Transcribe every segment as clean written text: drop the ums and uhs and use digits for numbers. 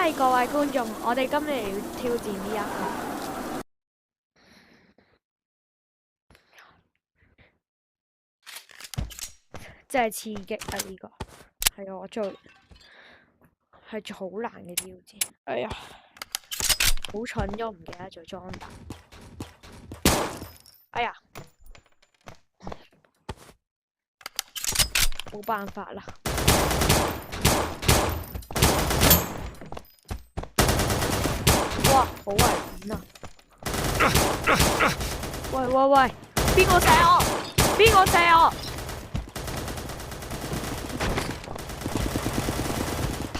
嗨，各位觀眾，我哋今日嚟挑戰呢一個，真係刺激啊！呢個係我最好難嘅挑戰。哎呀，好蠢咗，唔記得咗裝彈。哎呀，冇辦法啦。哇，好危險啊！喂喂喂，邊個射我？邊個射我？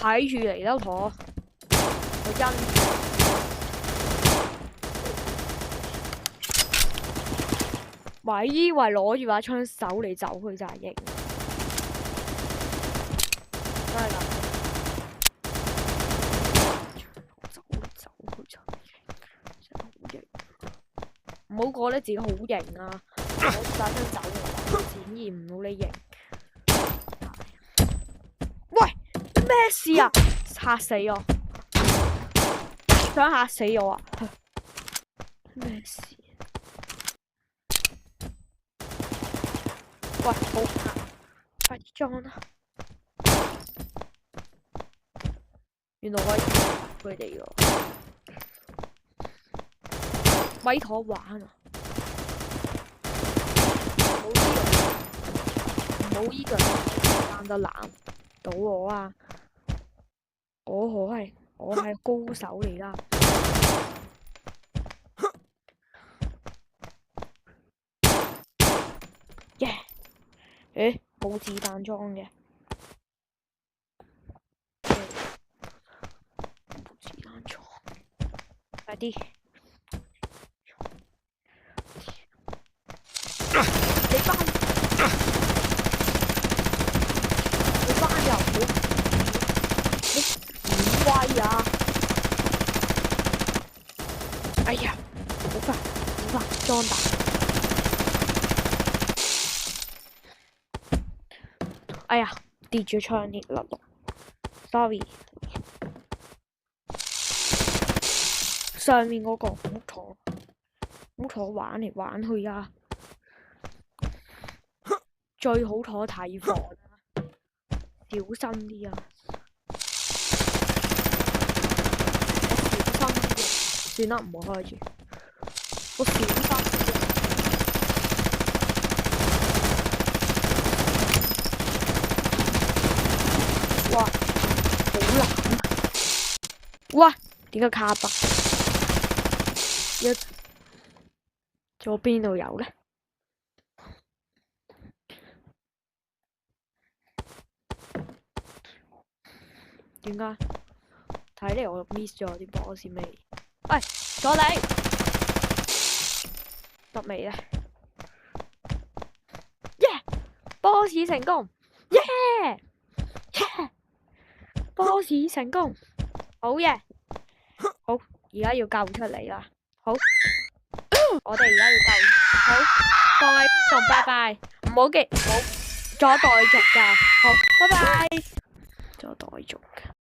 睇住嚟啦，婆！我因咪以為攞住把槍手嚟走佢就係型，真係咁。走佢就真係好型，唔好覺得自己好型啊！攞住把槍走嚟，展現唔到你型。喂，咩事啊？嚇死我！想嚇死我啊！咩事？喂，好嚇！快啲裝啦！原來我佢哋喎，咪同我玩啊！唔好依個彈得攬到我啊！我係高手嚟㗎。耶！誒，冇子彈裝嘅。快啲！你班又好，你唔威啊！哎呀，好快，裝彈！哎呀，跌咗槍裂啦 ，sorry。上面嗰個唔好同我玩嚟玩去啊！最好同我提防啊，小心啲啊！小心啲啊！算啦，唔好開住。我小心啲啊！哇，好難！哇，點解卡北？左邊度有呢？點解？睇嚟我 miss 咗啲 boss 未？喂，左你得未呢？耶 ！boss 成功！耶！ boss 成功！好嘢！好，而家要救出嚟啦！好，我哋而家要救。好，各位觀眾，拜拜！唔好阻待續㗎。好，拜拜！阻待續㗎。